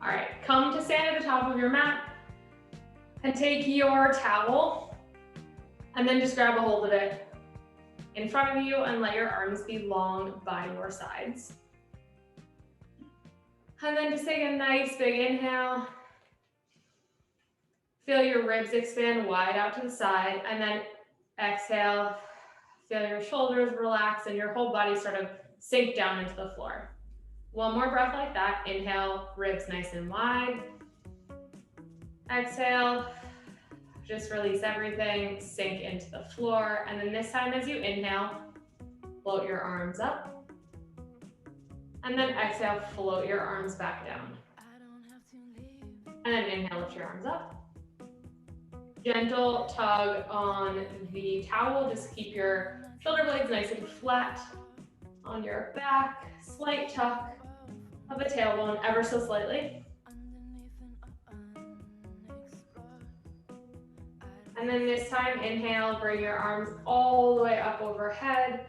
All right, come to stand at the top of your mat and take your towel and then just grab a hold of it in front of you and let your arms be long by your sides. And then just take a nice big inhale. Feel your ribs expand wide out to the side, and then exhale. Feel your shoulders relax and your whole body sort of sink down into the floor. One more breath like that. Inhale, ribs nice and wide. Exhale, just release everything, sink into the floor. And then this time as you inhale, float your arms up. And then exhale, float your arms back down. And then inhale, lift your arms up. Gentle tug on the towel. Just keep your shoulder blades nice and flat on your back. Slight tuck of the tailbone ever so slightly. And then this time, inhale, bring your arms all the way up overhead.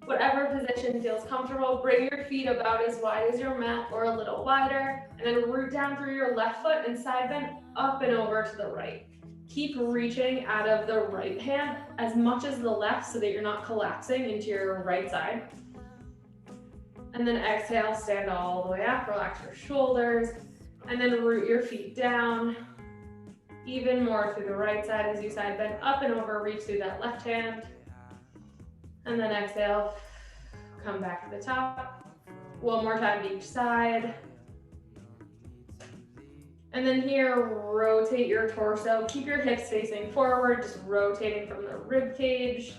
Whatever position feels comfortable, bring your feet about as wide as your mat or a little wider. And then root down through your left foot and side bend up and over to the right. Keep reaching out of the right hand as much as the left so that you're not collapsing into your right side. And then exhale, stand all the way up, relax your shoulders, and then root your feet down. Even more through the right side as you side bend up and over, reach through that left hand. And then exhale, come back to the top. One more time to each side. And then here, rotate your torso. Keep your hips facing forward, just rotating from the rib cage.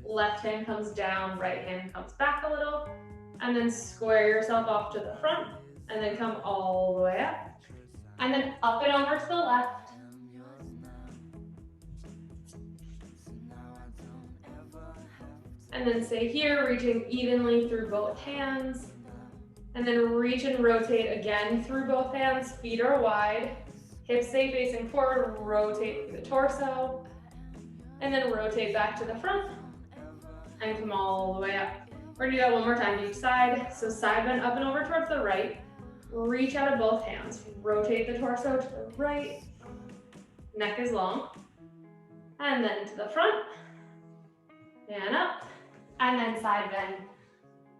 Left hand comes down, right hand comes back a little. And then square yourself off to the front, and then come all the way up. And then up and over to the left. And then stay here, reaching evenly through both hands. And then reach and rotate again through both hands. Feet are wide. Hips stay facing forward. Rotate through the torso. And then rotate back to the front. And come all the way up. We're gonna do that one more time to each side. So side bend up and over towards the right. Reach out of both hands. Rotate the torso to the right. Neck is long. And then to the front. And up. And then side bend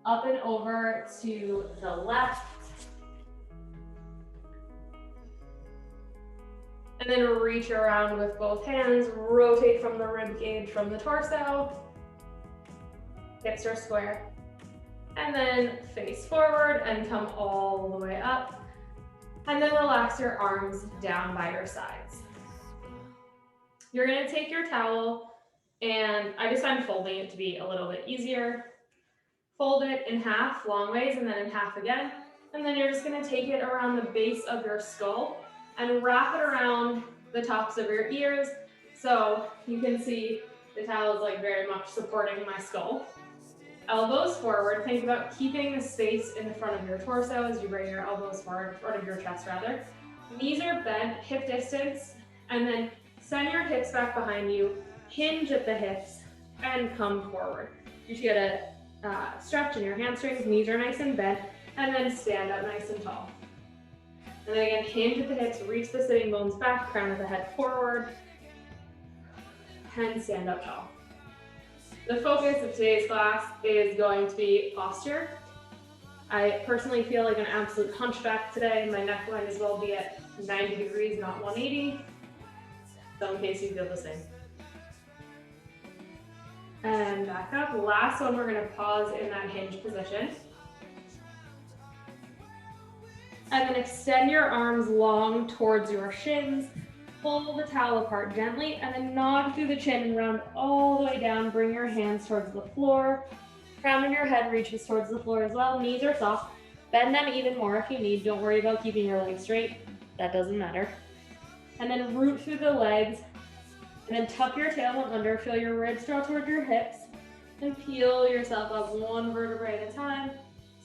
up and over to the left. And then reach around with both hands, rotate from the rib cage, from the torso. Hips are square. And then face forward and come all the way up. And then relax your arms down by your sides. You're gonna take your towel, and I just find folding it to be a little bit easier. Fold it in half, long ways, and then in half again. And then you're just gonna take it around the base of your skull and wrap it around the tops of your ears. So you can see the towel is like very much supporting my skull. Elbows forward, think about keeping the space in the front of your torso as you bring your elbows forward, in front of your chest rather. Knees are bent, hip distance, and then send your hips back behind you, hinge at the hips, and come forward. You should get a stretch in your hamstrings, knees are nice and bent, and then stand up nice and tall. And then again, hinge at the hips, reach the sitting bones back, crown of the head forward, and stand up tall. The focus of today's class is going to be posture. I personally feel like an absolute hunchback today. My neck might as well be at 90 degrees, not 180. So in case you feel the same. And back up. Last one, we're gonna pause in that hinge position. And then extend your arms long towards your shins. Pull the towel apart gently and then nod through the chin and round all the way down. Bring your hands towards the floor. Crown of your head reaches towards the floor as well. Knees are soft. Bend them even more if you need. Don't worry about keeping your legs straight. That doesn't matter. And then root through the legs. And then tuck your tailbone under. Feel your ribs draw toward your hips. And peel yourself up one vertebrae at a time.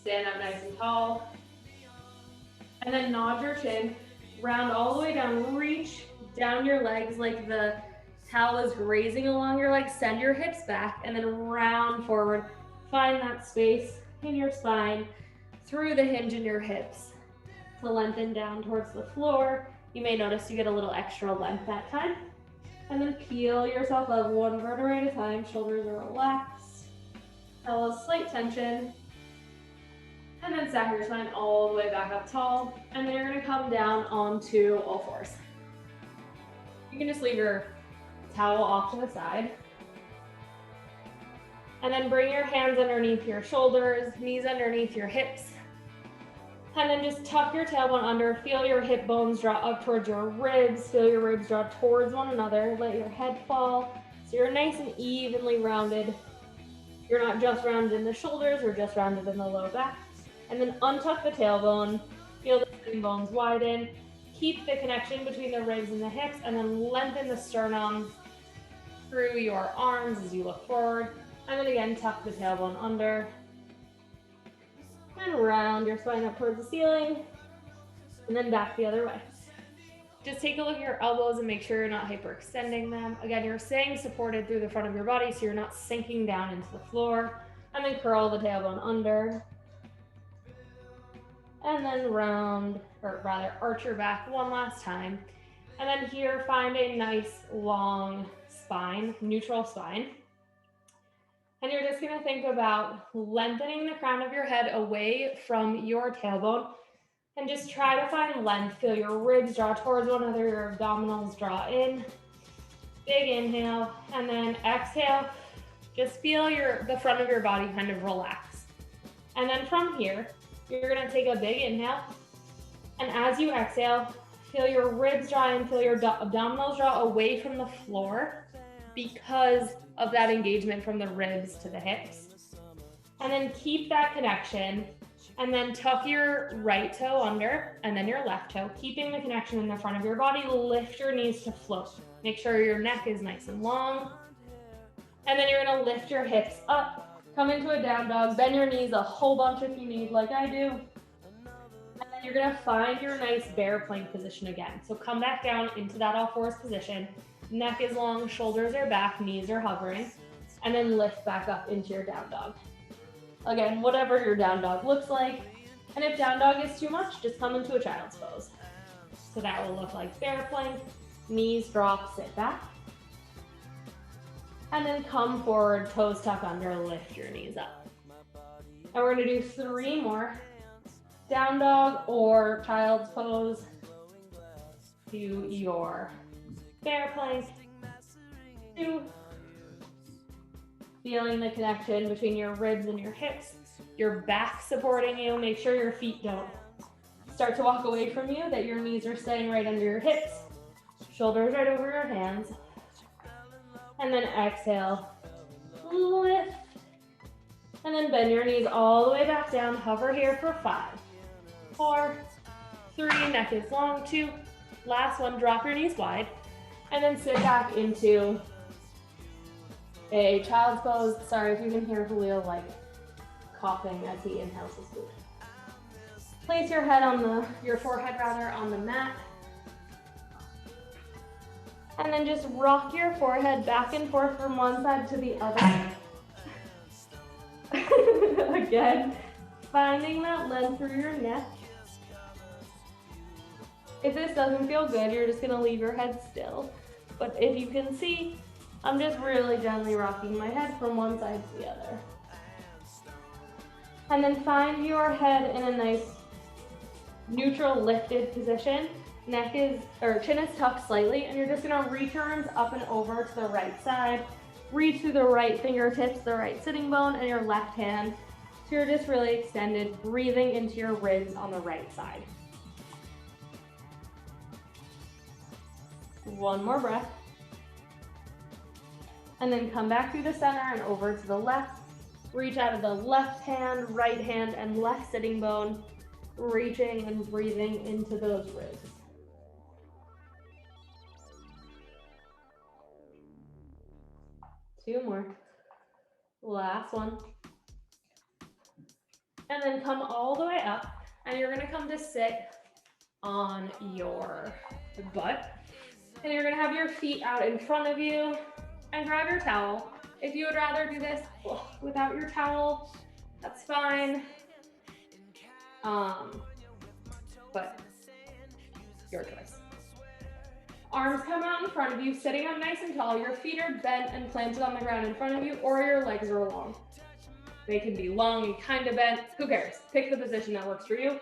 Stand up nice and tall. And then nod your chin. Round all the way down. Reach down your legs like the towel is grazing along your legs. Send your hips back and then round forward. Find that space in your spine through the hinge in your hips. to lengthen down towards the floor. You may notice you get a little extra length that time. And then peel yourself up one vertebrae at a time. Shoulders are relaxed. Elbows slight tension. And then stack your spine all the way back up tall. And then you're gonna come down onto all fours. You can just leave your towel off to the side. And then bring your hands underneath your shoulders, knees underneath your hips. And then just tuck your tailbone under, feel your hip bones draw up towards your ribs, feel your ribs draw towards one another, let your head fall. So you're nice and evenly rounded. You're not just rounded in the shoulders or just rounded in the low back. And then untuck the tailbone, feel the sitting bones widen, keep the connection between the ribs and the hips, and then lengthen the sternum through your arms as you look forward. And then again, tuck the tailbone under. And round your spine up towards the ceiling. And then back the other way. Just take a look at your elbows and make sure you're not hyperextending them. Again, you're staying supported through the front of your body so you're not sinking down into the floor. And then curl the tailbone under. And then round, or rather arch your back one last time. And then here, find a nice long spine, neutral spine. And you're just gonna think about lengthening the crown of your head away from your tailbone and just try to find length. Feel your ribs draw towards one another, your abdominals draw in. Big inhale, and then exhale. Just feel the front of your body kind of relax. And then from here, you're gonna take a big inhale. And as you exhale, feel your ribs draw in, feel your abdominals draw away from the floor because of that engagement from the ribs to the hips. And then keep that connection, and then tuck your right toe under and then your left toe, keeping the connection in the front of your body. Lift your knees to float. Make sure your neck is nice and long. And then you're gonna lift your hips up, come into a down dog, bend your knees a whole bunch if you need, like I do. And then you're gonna find your nice bear plank position again. So come back down into that all fours position. Neck is long, shoulders are back, knees are hovering, and then lift back up into your down dog. Again, whatever your down dog looks like. And if down dog is too much, just come into a child's pose. So that will look like bear plank, knees drop, sit back. And then come forward, toes tuck under, lift your knees up. And we're gonna do 3 more. Down dog or child's pose to your bear plank. 2. Feeling the connection between your ribs and your hips, your back supporting you. Make sure your feet don't start to walk away from you, that your knees are staying right under your hips, shoulders right over your hands. And then exhale, lift. And then bend your knees all the way back down. Hover here for 5, 4, 3, neck is long, 2. Last one, drop your knees wide. And then sit back into a child's pose. Sorry if you can hear Julio like coughing as he inhales his food. Place your head on your forehead rather on the mat. And then just rock your forehead back and forth from one side to the other. Again, finding that length through your neck. If this doesn't feel good, you're just gonna leave your head still. But if you can see, I'm just really gently rocking my head from one side to the other. And then find your head in a nice neutral lifted position. Chin is tucked slightly, and you're just gonna reach your arms up and over to the right side. Reach through the right fingertips, the right sitting bone, and your left hand. So you're just really extended, breathing into your ribs on the right side. 1 more breath. And then come back through the center and over to the left. Reach out of the left hand, right hand, and left sitting bone. Reaching and breathing into those ribs. Two more. Last one. And then come all the way up, and you're gonna come to sit on your butt. And you're gonna have your feet out in front of you and grab your towel. If you would rather do this without your towel, that's fine. but your choice. Arms come out in front of you, sitting up nice and tall. Your feet are bent and planted on the ground in front of you, or your legs are long. They can be long and kind of bent. Who cares? Pick the position that works for you.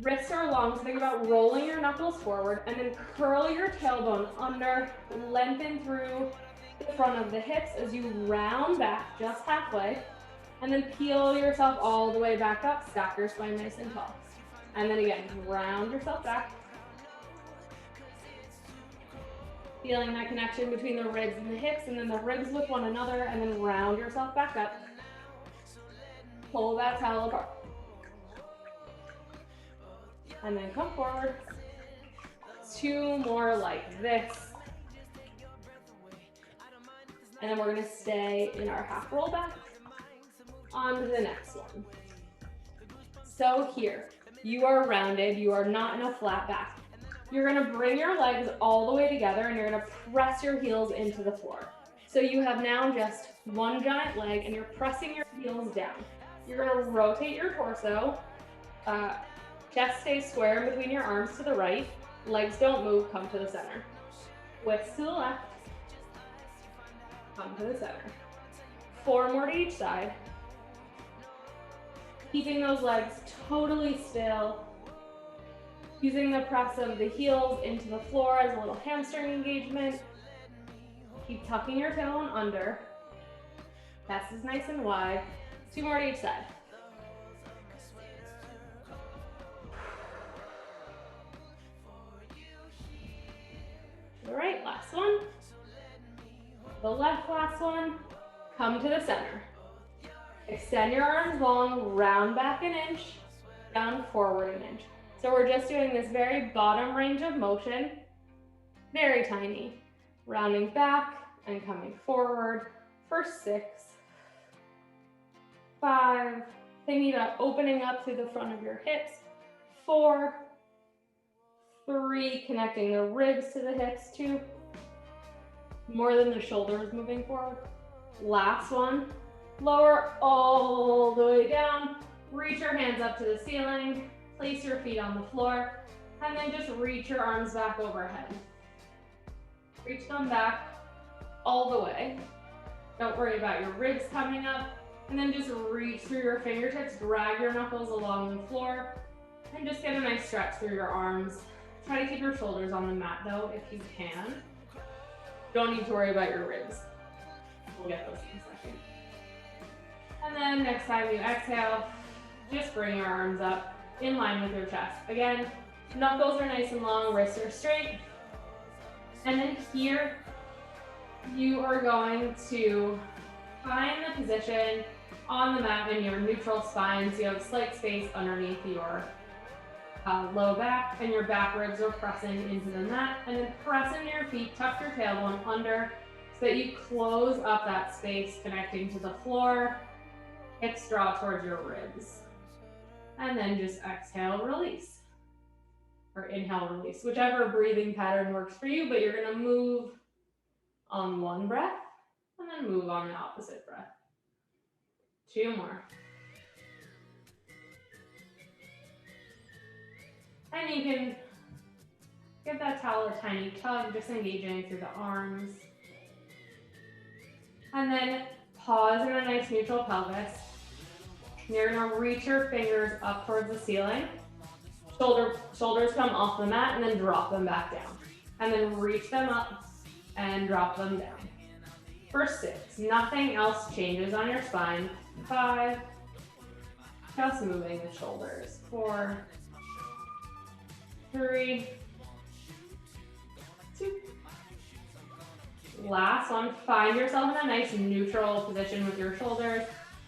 Wrists are long, so think about rolling your knuckles forward and then curl your tailbone under, lengthen through the front of the hips as you round back just halfway, and then peel yourself all the way back up, stack your spine nice and tall. And then again, round yourself back. Feeling that connection between the ribs and the hips, and then the ribs with one another, and then round yourself back up. Pull that towel apart. And then come forward. 2 more like this. And then we're gonna stay in our half roll back. On to the next one. So here, you are rounded, you are not in a flat back. You're gonna bring your legs all the way together and you're gonna press your heels into the floor. So you have now just one giant leg and you're pressing your heels down. You're gonna rotate your torso. Chest stays square between your arms to the right. Legs don't move, come to the center. Twists to the left. Come to the center. 4 more to each side. Keeping those legs totally still. Using the press of the heels into the floor as a little hamstring engagement. Keep tucking your tailbone under. Chest is nice and wide. 2 more to each side. All right, last one. The last one. Come to the center. Extend your arms long, round back an inch, down forward an inch. So we're just doing this very bottom range of motion, very tiny. Rounding back and coming forward for 6, 5, thinking about opening up through the front of your hips, 4, 3, connecting the ribs to the hips, 2, more than the shoulders moving forward. Last one, lower all the way down, reach your hands up to the ceiling, place your feet on the floor, and then just reach your arms back overhead. Reach them back all the way. Don't worry about your ribs coming up, and then just reach through your fingertips, drag your knuckles along the floor, and just get a nice stretch through your arms. Try to keep your shoulders on the mat though, if you can. Don't need to worry about your ribs. We'll get those in a second. And then next time you exhale, just bring your arms up in line with your chest. Again, knuckles are nice and long, wrists are straight. And then here, you are going to find the position on the mat in your neutral spine, so you have slight space underneath your low back, and your back ribs are pressing into the mat, and then press into your feet, tuck your tailbone under, so that you close up that space connecting to the floor. Hips draw towards your ribs. And then just exhale, release. Or inhale, release. Whichever breathing pattern works for you, but you're gonna move on one breath, and then move on the opposite breath. 2 more. And you can give that towel a tiny tug, just engaging through the arms. And then pause in a nice neutral pelvis. You're gonna reach your fingers up towards the ceiling. Shoulders come off the mat and then drop them back down. And then reach them up and drop them down. For 6, nothing else changes on your spine. 5, just moving the shoulders. 4, 3, 2. Last one, find yourself in a nice neutral position with your shoulders,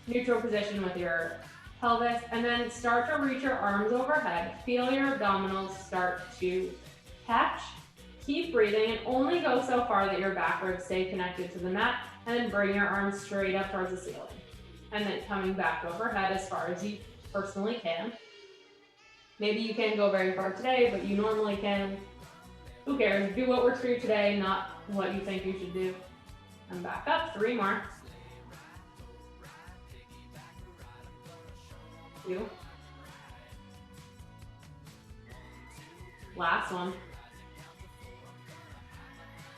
neutral position with your pelvis, and then start to reach your arms overhead. Feel your abdominals start to catch. Keep breathing and only go so far that your back ribs stay connected to the mat, and then bring your arms straight up towards the ceiling. And then coming back overhead as far as you personally can. Maybe you can't go very far today, but you normally can. Who cares? Do what works for you today, not what you think you should do. And back up, 3 more. 2. Last one.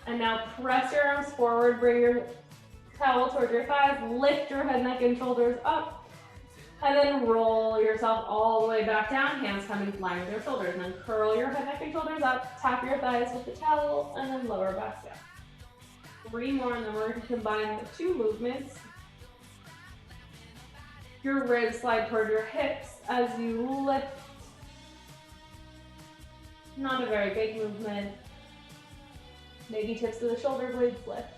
And now press your arms forward, bring your towel towards your thighs, lift your head, neck, and shoulders up, and then roll yourself all the way back down, hands come in line with your shoulders, and then curl your head, neck, and shoulders up, tap your thighs with the towel, and then lower back down. 3 more, and then we're going to combine the 2 movements. Your ribs slide toward your hips as you lift. Not a very big movement. Maybe tips of the shoulder blades lift.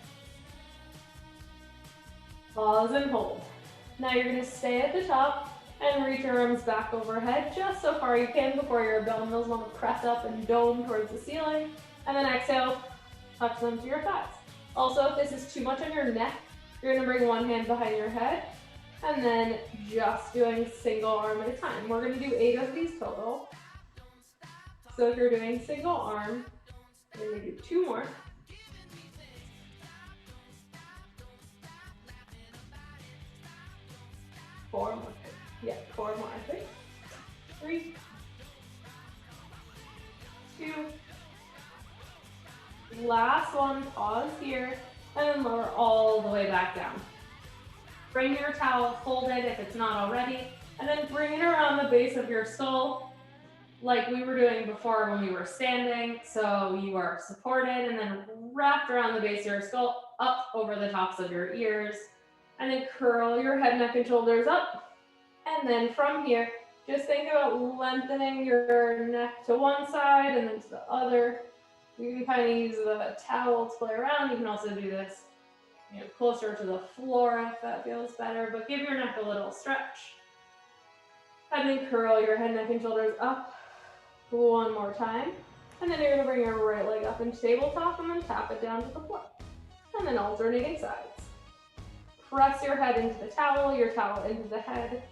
Pause and hold. Now you're going to stay at the top and reach your arms back overhead just so far you can before your abdominals want to press up and dome towards the ceiling. And then exhale, touch them to your thighs. Also, if this is too much on your neck, you're going to bring one hand behind your head and then just doing single arm at a time. We're going to do 8 of these total. So if you're doing single arm, we're going to do 2 more. 4 more. Yeah, 4 more, I think. 3, 2. Last one, pause here, and then lower all the way back down. Bring your towel folded if it's not already, and then bring it around the base of your skull like we were doing before when we were standing. So you are supported and then wrapped around the base of your skull, up over the tops of your ears, and then curl your head, neck, and shoulders up. And then from here, just think about lengthening your neck to one side and then to the other. You can kind of use the towel to play around. You can also do this, closer to the floor if that feels better, but give your neck a little stretch. And then curl your head, neck, and shoulders up 1 more time. And then you're gonna bring your right leg up into tabletop and then tap it down to the floor. And then alternating sides. Press your head into the towel, your towel into the head.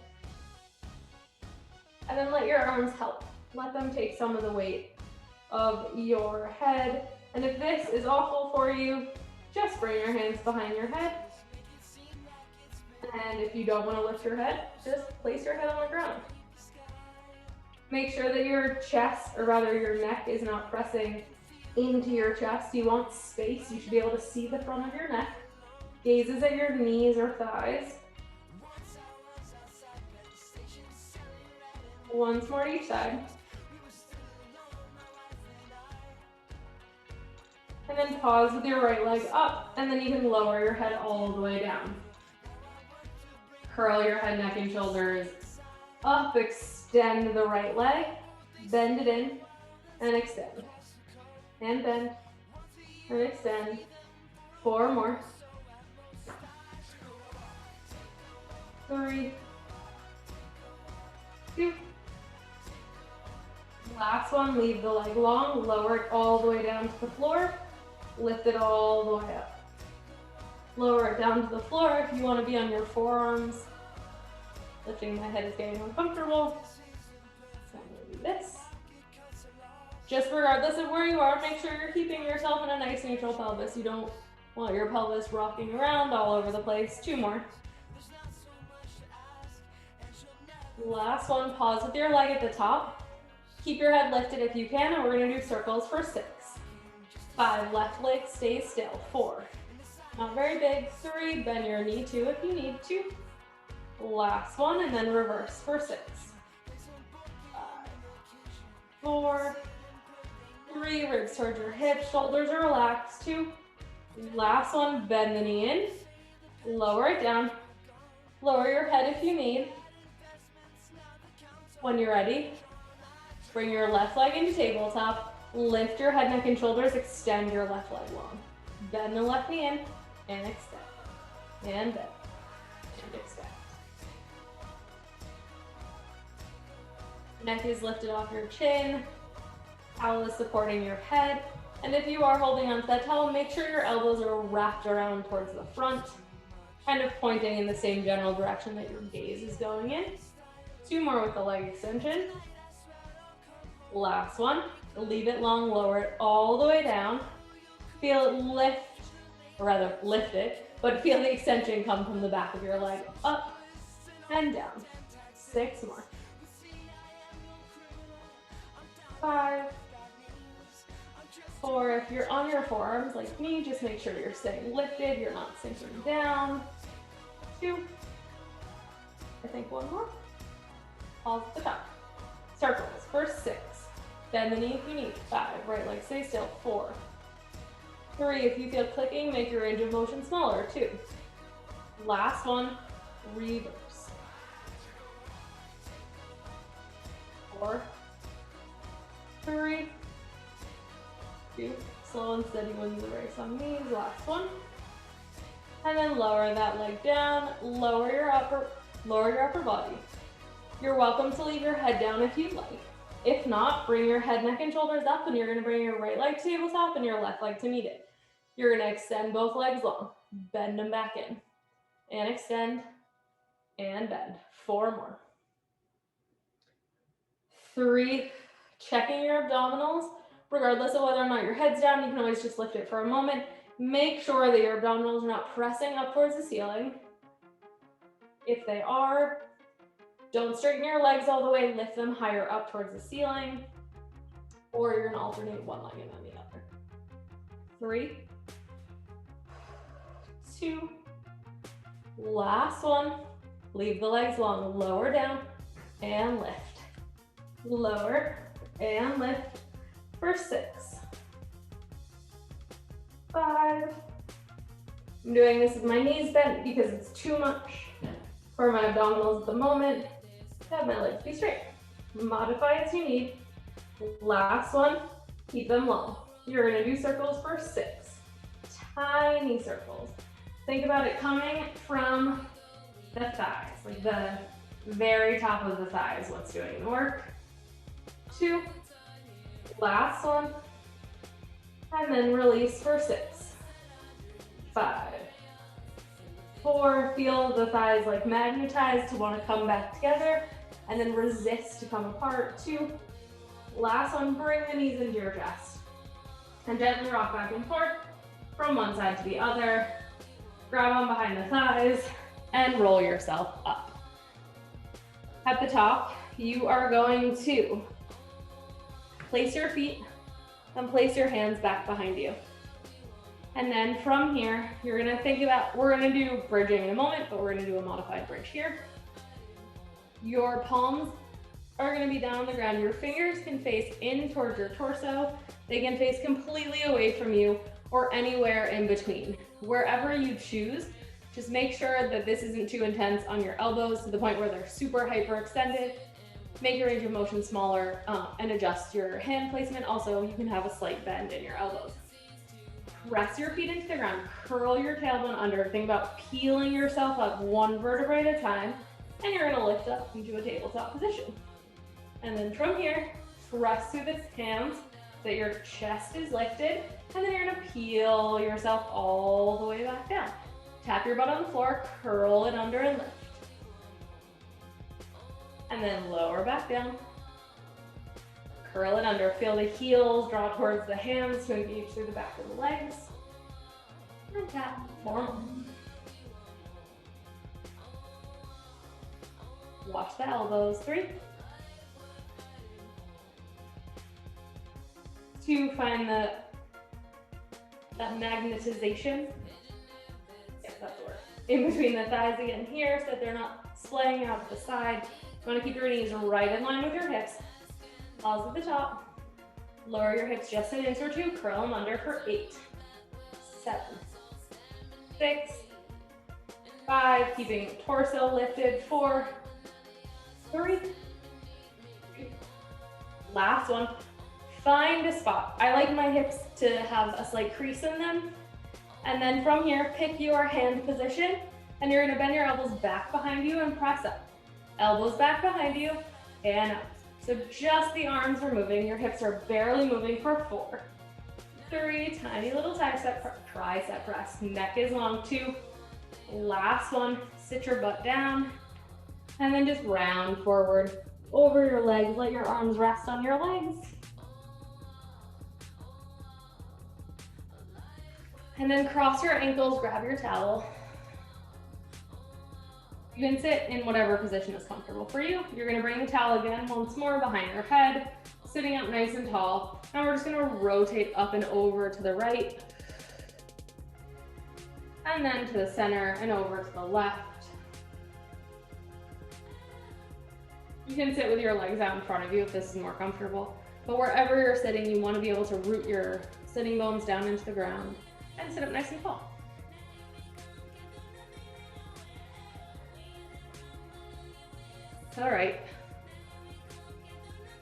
And then let your arms help. Let them take some of the weight of your head. And if this is awful for you, just bring your hands behind your head. And if you don't want to lift your head, just place your head on the ground. Make sure that your chest, or rather your neck, is not pressing into your chest. You want space. You should be able to see the front of your neck. Gazes at your knees or thighs. Once more each side. And then pause with your right leg up, and then you can lower your head all the way down. Curl your head, neck, and shoulders up, extend the right leg, bend it in, and extend. And bend, and extend. 4 more. 3, 2. Last one, leave the leg long, lower it all the way down to the floor, lift it all the way up. Lower it down to the floor if you want to be on your forearms. Lifting the head is getting uncomfortable. So I'm going to do this. Just regardless of where you are, make sure you're keeping yourself in a nice neutral pelvis. You don't want your pelvis rocking around all over the place. 2 more. Last one, pause with your leg at the top. Keep your head lifted if you can, and we're going to do circles for 6. 5, left leg stays still. 4, not very big. 3, bend your knee. 2 if you need to. Last one, and then reverse for 6. 5, 4, 3, ribs towards your hips, shoulders are relaxed. 2, last one, bend the knee in, lower it down, lower your head if you need. When you're ready, bring your left leg into tabletop, lift your head, neck, and shoulders, extend your left leg long. Bend the left knee in, and extend, and bend, and extend. Neck is lifted off your chin, towel is supporting your head, and if you are holding onto that towel, make sure your elbows are wrapped around towards the front, kind of pointing in the same general direction that your gaze is going in. 2 more with the leg extension. Last one, leave it long, lower it all the way down. Feel it lift, or rather lift it, but feel the extension come from the back of your leg up and down. 6 more. 5, 4. If you're on your forearms like me, just make sure you're staying lifted, you're not sinking down. 2. I think 1 more. Pause at the top. Circles for 6. Bend the knee if you need. 5. Right leg stay still. 4. 3. If you feel clicking, make your range of motion smaller. 2. Last one. Reverse. 4. 3. 2. Slow and steady wins the race on these. Last one. And then lower that leg down. Lower your upper body. You're welcome to leave your head down if you'd like. If not, bring your head, neck, and shoulders up, and you're gonna bring your right leg to tabletop and your left leg to meet it. You're gonna extend both legs long, bend them back in, and extend, and bend. 4 more. 3, checking your abdominals. Regardless of whether or not your head's down, you can always just lift it for a moment. Make sure that your abdominals are not pressing up towards the ceiling. If they are, don't straighten your legs all the way, lift them higher up towards the ceiling, or you're gonna alternate one leg and then the other. 3, 2, last one. Leave the legs long, lower down and lift. Lower and lift for 6, 5. I'm doing this with my knees bent because it's too much for my abdominals at the moment. Have my legs be straight. Modify as you need. Last one, keep them long. You're gonna do circles for 6. Tiny circles. Think about it coming from the thighs, like the very top of the thighs, what's doing the work. 2, last one, and then release for 6, 5, 4, feel the thighs like magnetized to want to come back together, and then resist to come apart. 2, last one, bring the knees into your chest, and gently rock back and forth from one side to the other. Grab on behind the thighs, and roll yourself up. At the top, you are going to place your feet and place your hands back behind you. And then from here, you're gonna think about, we're gonna do bridging in a moment, but we're gonna do a modified bridge here. Your palms are gonna be down on the ground. Your fingers can face in towards your torso. They can face completely away from you or anywhere in between. Wherever you choose, just make sure that this isn't too intense on your elbows to the point where they're super hyperextended. Make your range of motion smaller and adjust your hand placement. Also, you can have a slight bend in your elbows. Press your feet into the ground, curl your tailbone under. Think about peeling yourself up one vertebrae at a time, and you're gonna lift up into a tabletop position. And then from here, press through the hands so that your chest is lifted, and then you're gonna peel yourself all the way back down. Tap your butt on the floor, curl it under and lift. And then lower back down. Curl it under, feel the heels draw towards the hands to engage through the back of the legs. And tap, 4 more. Watch the elbows, 3. 2, find that magnetization. Yes, that's the word. In between the thighs again here so that they're not slaying out the side. You want to keep your knees right in line with your hips. Pause at the top. Lower your hips just an inch or 2. Curl them under for 8, 7, 6, 5. Keeping torso lifted. 4, 3. Last one. Find a spot. I like my hips to have a slight crease in them. And then from here, pick your hand position, and you're gonna bend your elbows back behind you and press up. Elbows back behind you and up. So just the arms are moving. Your hips are barely moving for 4, 3, tiny little tricep press. Neck is long. 2, last one, sit your butt down, and then just round forward over your legs. Let your arms rest on your legs. And then cross your ankles, grab your towel. You can sit in whatever position is comfortable for you. You're gonna bring the towel again once more behind your head, sitting up nice and tall. Now we're just gonna rotate up and over to the right, and then to the center and over to the left. You can sit with your legs out in front of you if this is more comfortable, but wherever you're sitting, you want to be able to root your sitting bones down into the ground and sit up nice and tall. All right,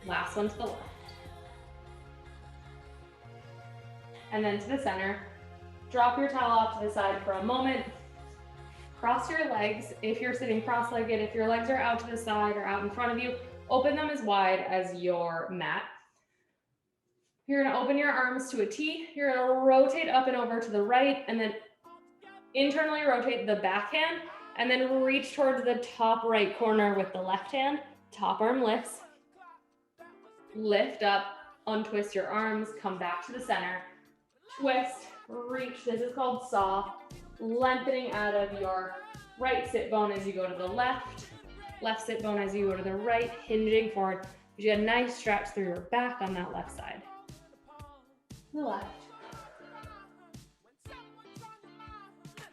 last one to the left. And then to the center. Drop your towel off to the side for a moment. Cross your legs if you're sitting cross-legged. If your legs are out to the side or out in front of you, open them as wide as your mat. You're gonna open your arms to a T. You're gonna rotate up and over to the right, and then internally rotate the back hand, and then reach towards the top right corner with the left hand. Top arm lifts. Lift up, untwist your arms, come back to the center. Twist, reach, this is called saw. Lengthening out of your right sit bone as you go to the left sit bone as you go to the right, hinging forward. You get a nice stretch through your back on that left side. The left.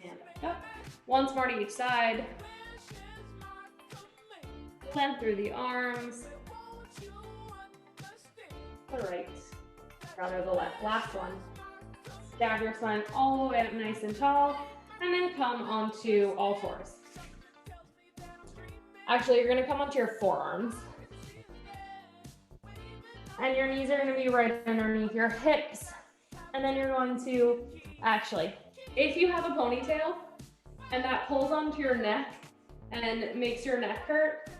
And back up. Once more to each side. Length through the arms. The right, rather the left. Last one. Stab your spine all the way up nice and tall, and then come onto all fours. Actually, you're gonna come onto your forearms. And your knees are gonna be right underneath your hips. And then you're going to, actually, if you have a ponytail and that pulls onto your neck and makes your neck hurt,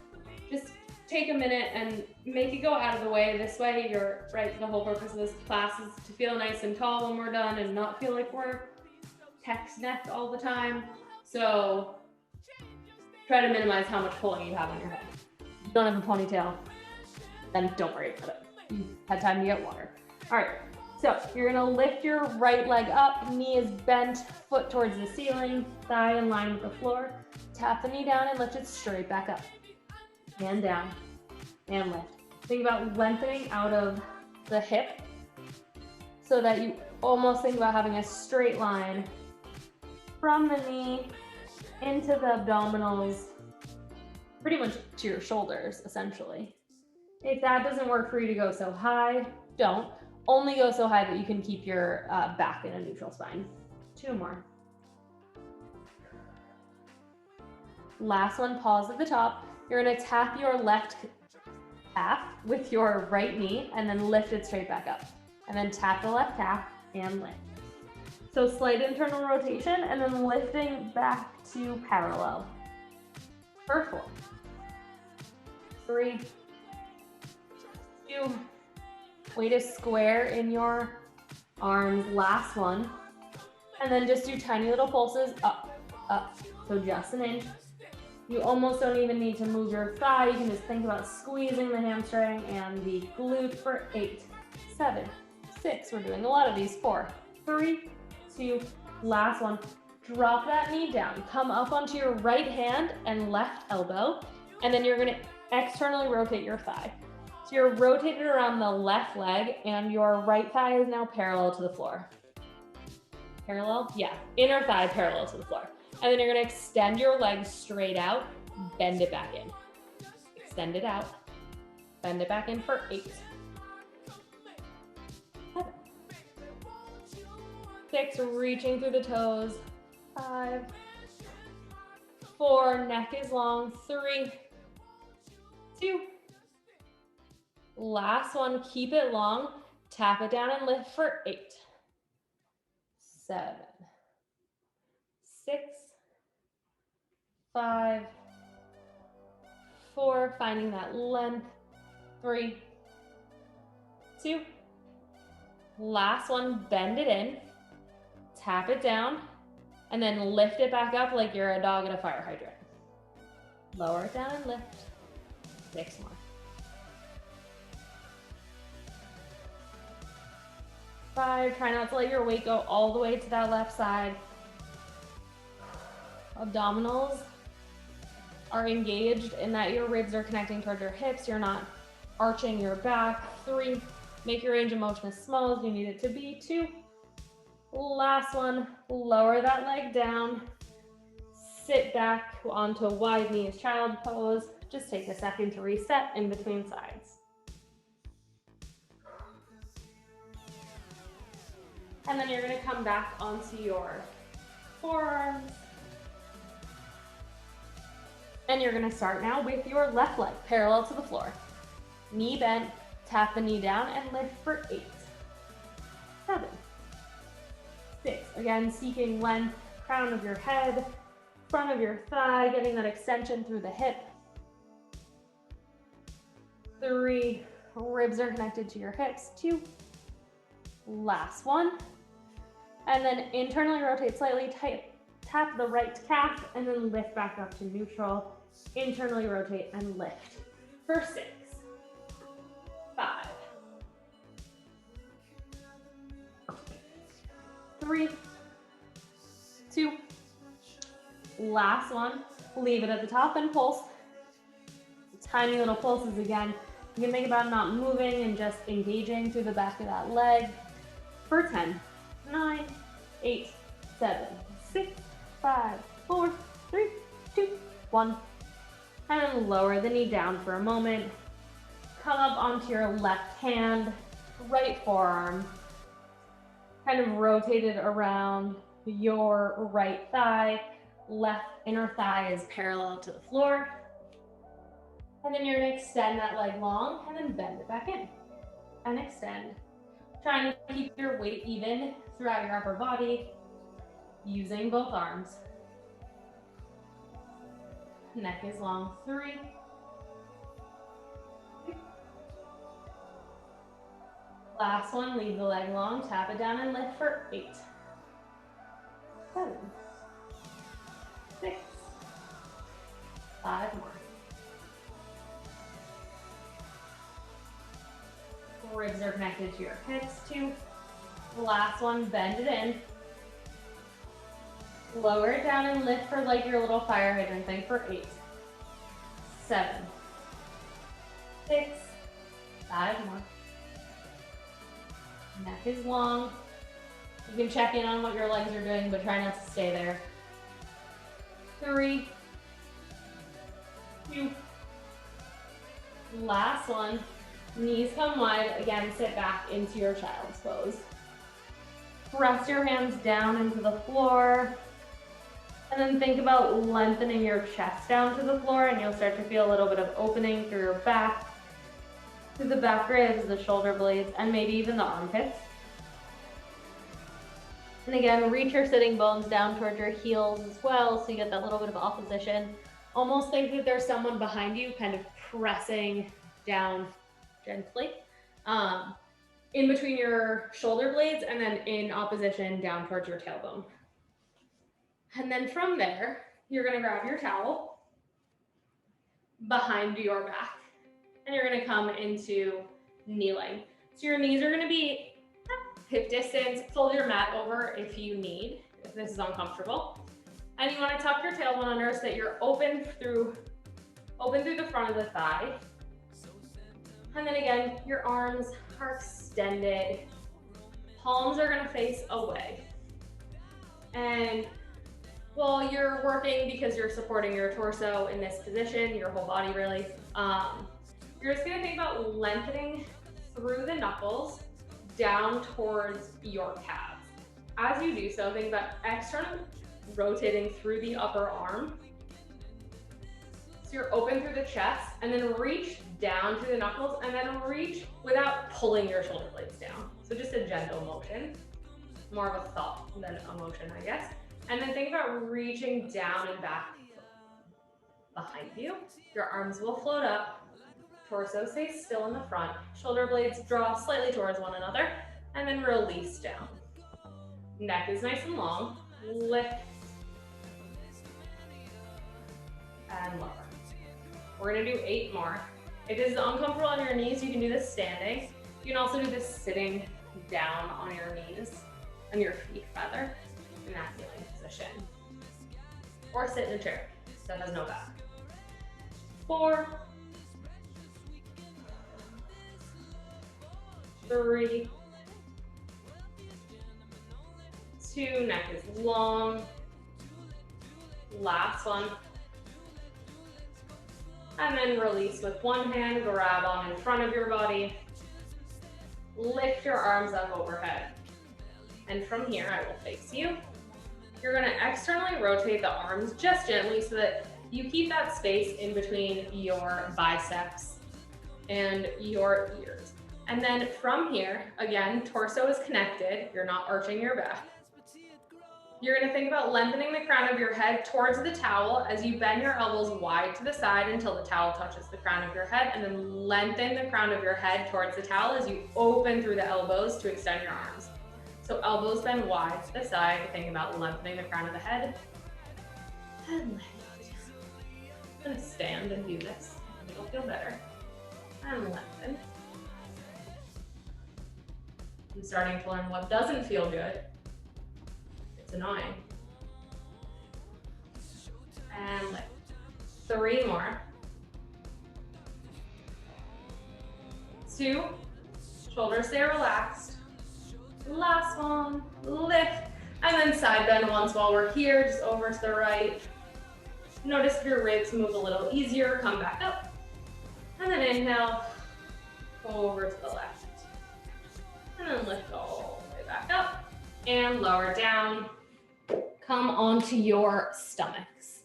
just take a minute and make it go out of the way. This way, you're right. The whole purpose of this class is to feel nice and tall when we're done and not feel like we're text-necked all the time. So try to minimize how much pulling you have on your head. If you don't have a ponytail, then don't worry about it. You've had time to get water. All right, so you're gonna lift your right leg up, knee is bent, foot towards the ceiling, thigh in line with the floor. Tap the knee down and lift it straight back up. Hand down and lift. Think about lengthening out of the hip so that you almost think about having a straight line from the knee into the abdominals, pretty much to your shoulders, essentially. If that doesn't work for you to go so high, don't. Only go so high that you can keep your back in a neutral spine. 2 more. Last one, pause at the top. You're gonna tap your left calf with your right knee and then lift it straight back up. And then tap the left calf and lift. So slight internal rotation and then lifting back to parallel. For 4, 3, 2. Way to square in your arms. Last one. And then just do tiny little pulses up, up. So just an inch. You almost don't even need to move your thigh. You can just think about squeezing the hamstring and the glute for 8, 7, 6. We're doing a lot of these. 4, 3, 2, last one. Drop that knee down. Come up onto your right hand and left elbow. And then you're gonna externally rotate your thigh. So you're rotated around the left leg and your right thigh is now parallel to the floor. Parallel? Yeah, inner thigh parallel to the floor. And then you're gonna extend your legs straight out, bend it back in. Extend it out, bend it back in for 8, 7, 6, reaching through the toes, 5, 4, neck is long, 3, 2, last one, keep it long, tap it down and lift for 8, 7, 6, 5, 4, finding that length, 3, 2, last one, bend it in, tap it down, and then lift it back up like you're a dog at a fire hydrant. Lower it down and lift, 6 more. 5, try not to let your weight go all the way to that left side. Abdominals are engaged in that your ribs are connecting towards your hips. You're not arching your back. 3, Make your range of motion as small as you need it to be. 2. Last one, lower that leg down. Sit back onto a wide knees child pose. Just take a second to reset in between sides. And then you're gonna come back onto your forearms. And you're gonna start now with your left leg parallel to the floor. Knee bent, tap the knee down and lift for 8, 7, 6. Again, seeking length, crown of your head, front of your thigh, getting that extension through the hip. 3, ribs are connected to your hips. 2, last one. And then internally rotate slightly, tap the right calf, and then lift back up to neutral. Internally rotate and lift for 6, 5, 3, 2, last one. Leave it at the top and pulse. Tiny little pulses again. You can think about not moving and just engaging through the back of that leg for 10, 9, 8, 7, 6, 5, 4, 3, 2, 1. And then lower the knee down for a moment. Come up onto your left hand, right forearm. Kind of rotate it around your right thigh. Left inner thigh is parallel to the floor. And then you're gonna extend that leg long and then bend it back in. And extend. Trying to keep your weight even throughout your upper body, using both arms. Neck is long. 3, 2. Last one, leave the leg long, tap it down and lift for 8, 7, 6, 5 more. Ribs are connected to your hips. 2. The last one, bend it in. Lower it down and lift for like your little fire hydrant thing for 8, 7, 6, 5 more. Neck is long. You can check in on what your legs are doing, but try not to stay there. 3, 2, last one. Knees come wide. Again, sit back into your child's pose. Press your hands down into the floor. And then think about lengthening your chest down to the floor, and you'll start to feel a little bit of opening through your back, through the back ribs, the shoulder blades, and maybe even the armpits. And again, reach your sitting bones down towards your heels as well, so you get that little bit of opposition. Almost think that there's someone behind you kind of pressing down gently in between your shoulder blades and then in opposition down towards your tailbone. And then from there, you're gonna grab your towel behind your back and you're gonna come into kneeling. So your knees are gonna be hip distance. Fold your mat over if you need, if this is uncomfortable. And you wanna tuck your tailbone under so that you're open through the front of the thigh. And then again, your arms are extended. Palms are gonna face away. And while you're working, because you're supporting your torso in this position, your whole body really, you're just gonna think about lengthening through the knuckles down towards your calves. As you do so, think about external rotating through the upper arm. So you're open through the chest and then reach down through the knuckles and then reach without pulling your shoulder blades down. So just a gentle motion, more of a thought than a motion, I guess. And then think about reaching down and back behind you. Your arms will float up, torso stays still in the front, shoulder blades draw slightly towards one another, and then release down. Neck is nice and long, lift, and lower. We're gonna do 8 more. If this is uncomfortable on your knees, you can do this standing. You can also do this sitting down on your knees, on your feet rather, in that kneeling position. Or sit in a chair that has no back. 4, 3, 2, neck is long. Last one. And then release with one hand, grab on in front of your body. Lift your arms up overhead. And from here, I will face you. You're gonna externally rotate the arms just gently so that you keep that space in between your biceps and your ears. And then from here, again, torso is connected. You're not arching your back. You're gonna think about lengthening the crown of your head towards the towel as you bend your elbows wide to the side until the towel touches the crown of your head, and then lengthen the crown of your head towards the towel as you open through the elbows to extend your arms. So elbows bend wide to the side, think about lengthening the crown of the head. And let it down. I'm gonna stand and do this. It'll feel better. And lengthen. I'm starting to learn what doesn't feel good. It's annoying. And lift. 3 more. 2. Shoulders stay relaxed. Last one. Lift. And then side bend once while we're here, just over to the right. Notice if your ribs move a little easier. Come back up. And then inhale. Over to the left. And then lift all the way back up. And lower down. Come onto your stomachs.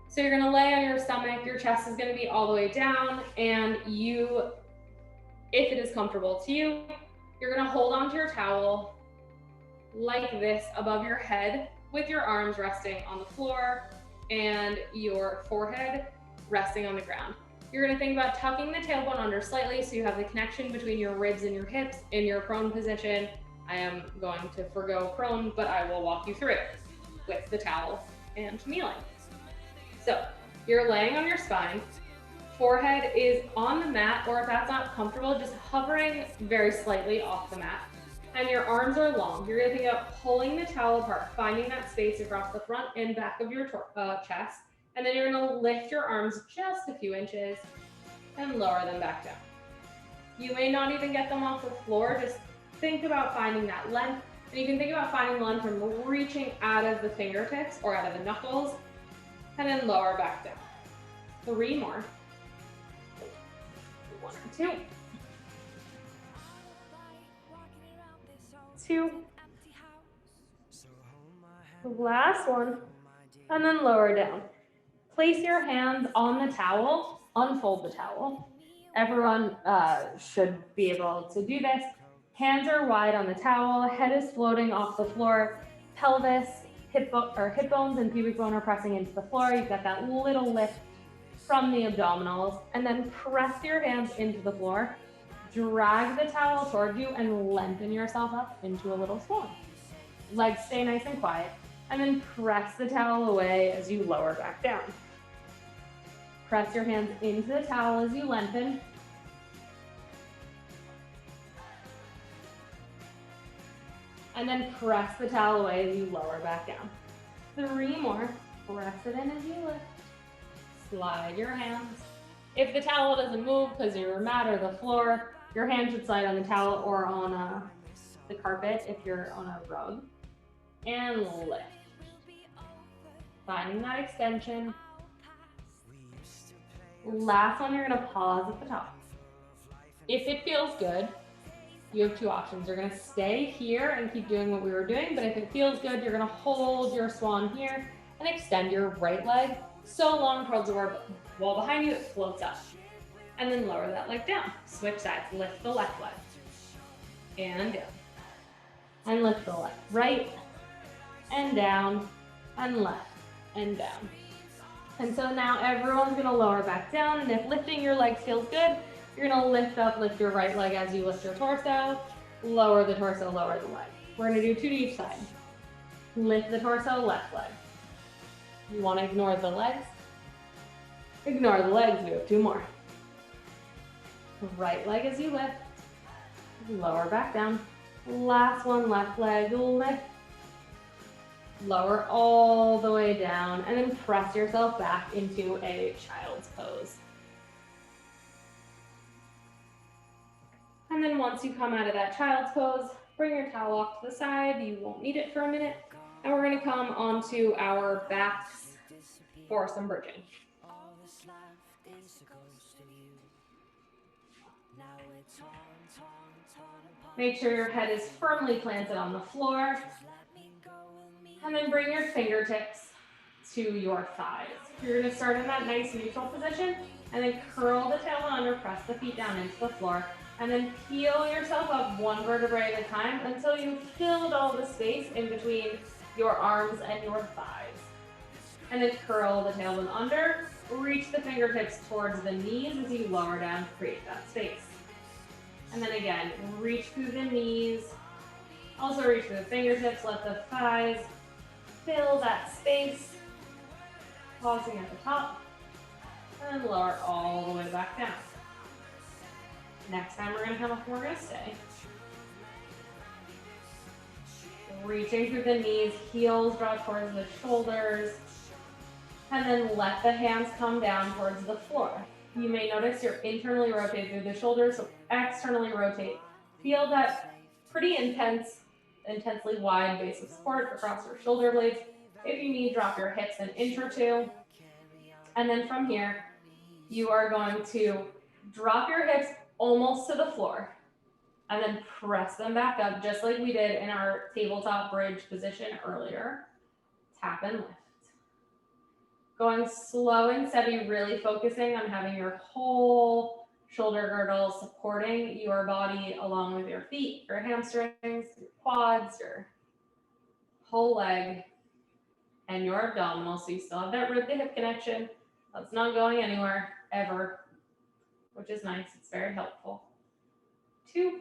So you're gonna lay on your stomach, your chest is gonna be all the way down, and you, if it is comfortable to you, you're gonna hold onto your towel like this above your head with your arms resting on the floor and your forehead resting on the ground. You're gonna think about tucking the tailbone under slightly so you have the connection between your ribs and your hips in your prone position. I am going to forgo prone, but I will walk you through it with the towel and kneeling. So you're laying on your spine, forehead is on the mat, or if that's not comfortable, just hovering very slightly off the mat. And your arms are long. You're gonna think about pulling the towel apart, finding that space across the front and back of your chest. And then you're gonna lift your arms just a few inches and lower them back down. You may not even get them off the floor, just think about finding that length. And you can think about finding length from reaching out of the fingertips or out of the knuckles, and then lower back down. 3 more. 1 or 2. 2. Last one, and then lower down. Place your hands on the towel, unfold the towel. Everyone should be able to do this. Hands are wide on the towel, head is floating off the floor, pelvis, hip bones and pubic bone are pressing into the floor. You've got that little lift from the abdominals, and then press your hands into the floor, drag the towel towards you, and lengthen yourself up into a little swan. Legs stay nice and quiet, and then press the towel away as you lower back down. Press your hands into the towel as you lengthen. And then press the towel away as you lower back down. 3 more. Press it in as you lift. Slide your hands. If the towel doesn't move because you're mat or the floor, your hand should slide on the towel or on the carpet if you're on a rug. And lift. Finding that extension. Last one, you're gonna pause at the top. If it feels good, you have 2 options. You're gonna stay here and keep doing what we were doing, but if it feels good, you're gonna hold your swan here and extend your right leg so long towards the wall behind you, it floats up. And then lower that leg down. Switch sides, lift the left leg. And down. And lift the left. Right, and down, and left, and down. And so now everyone's gonna lower back down, and if lifting your legs feels good, you're gonna lift your right leg as you lift your torso, lower the torso, lower the leg. We're gonna do 2 to each side. Lift the torso, left leg. You wanna ignore the legs? Ignore the legs, we have 2 more. Right leg as you lift, lower back down. Last one, left leg, lift. Lower all the way down, and then press yourself back into a child's pose. And then once you come out of that child's pose, bring your towel off to the side. You won't need it for a minute. And we're gonna come onto our backs for some bridging. Make sure your head is firmly planted on the floor. And then bring your fingertips to your thighs. You're gonna start in that nice neutral position and then curl the tailbone under, press the feet down into the floor, and then peel yourself up one vertebrae at a time until you've filled all the space in between your arms and your thighs. And then curl the tailbone under, reach the fingertips towards the knees as you lower down to create that space. And then again, reach through the knees, also reach through the fingertips, let the thighs fill that space, pausing at the top, and lower all the way back down. Next time we're gonna come up and we're gonna stay. Reaching through the knees, heels draw towards the shoulders, and then let the hands come down towards the floor. You may notice you're internally rotated through the shoulders, so externally rotate. Feel that pretty intensely wide base of support across your shoulder blades. If you need, drop your hips an inch or two. And then from here, you are going to drop your hips almost to the floor and then press them back up just like we did in our tabletop bridge position earlier. Tap and lift. Going slow and steady, really focusing on having your whole shoulder girdle supporting your body along with your feet, your hamstrings, your quads, your whole leg, and your abdominals. So you still have that rib to hip connection. That's not going anywhere ever, which is nice. It's very helpful. 2.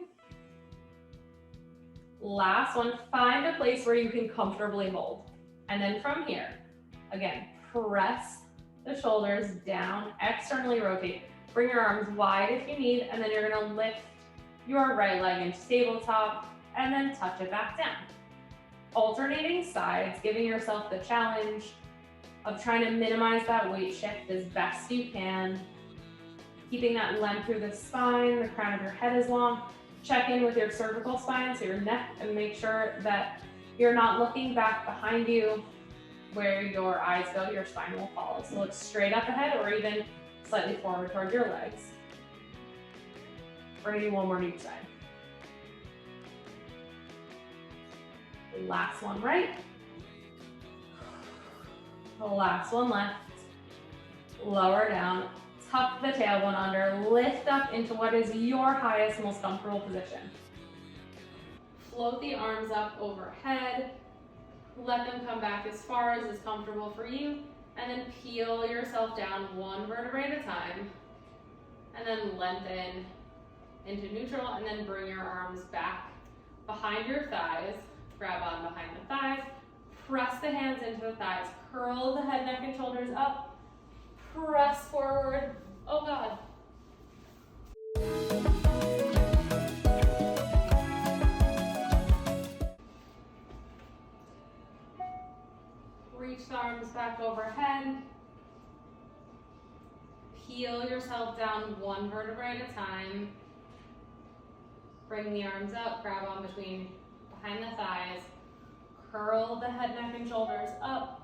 Last one, find a place where you can comfortably hold. And then from here, again, press the shoulders down, externally rotate. Bring your arms wide if you need, and then you're gonna lift your right leg into tabletop and then touch it back down. Alternating sides, giving yourself the challenge of trying to minimize that weight shift as best you can. Keeping that length through the spine, the crown of your head is long. Check in with your cervical spine, so your neck, and make sure that you're not looking back behind you. Where your eyes go, your spine will follow. So look straight up ahead or even slightly forward towards your legs. We're gonna do one more on each side. Last one right. The last one left. Lower down, tuck the tailbone under, lift up into what is your highest, most comfortable position. Float the arms up overhead. Let them come back as far as is comfortable for you, and then peel yourself down one vertebrae at a time, and then lengthen into neutral, and then bring your arms back behind your thighs. Grab on behind the thighs, press the hands into the thighs, curl the head, neck, and shoulders up, press forward. Oh God. Reach the arms back overhead. Peel yourself down one vertebrae at a time. Bring the arms up, grab on behind the thighs. Curl the head, neck, and shoulders up.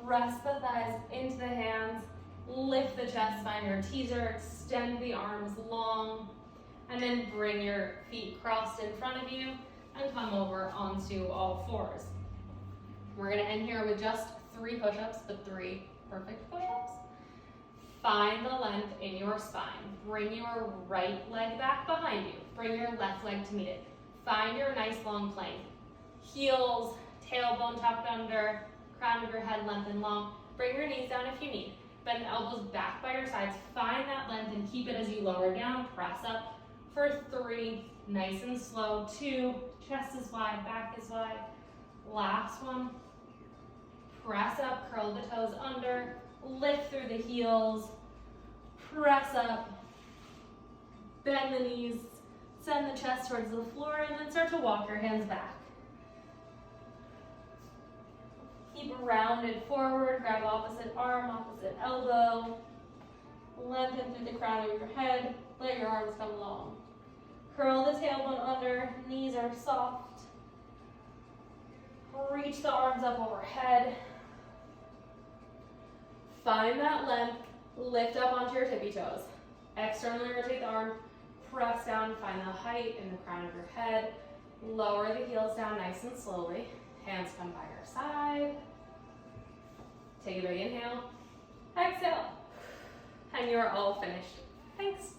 Press the thighs into the hands. Lift the chest, find your teaser, extend the arms long, and then bring your feet crossed in front of you and come over onto all fours. We're gonna end here with just 3 push-ups, but 3 perfect push-ups. Find the length in your spine. Bring your right leg back behind you. Bring your left leg to meet it. Find your nice long plank. Heels, tailbone tucked under, crown of your head lengthened long. Bring your knees down if you need. Bend elbows back by your sides. Find that length and keep it as you lower down. Press up for 3, nice and slow. 2, chest is wide, back is wide. Last one. Press up, curl the toes under, lift through the heels, press up, bend the knees, send the chest towards the floor, and then start to walk your hands back. Keep rounded forward, grab opposite arm, opposite elbow, lengthen through the crown of your head, let your arms come long. Curl the tailbone under, knees are soft. Reach the arms up overhead. Find that length, lift up onto your tippy toes. Externally rotate the arm, press down, find the height in the crown of your head. Lower the heels down nice and slowly. Hands come by your side. Take a big inhale. Exhale. And you're all finished. Thanks.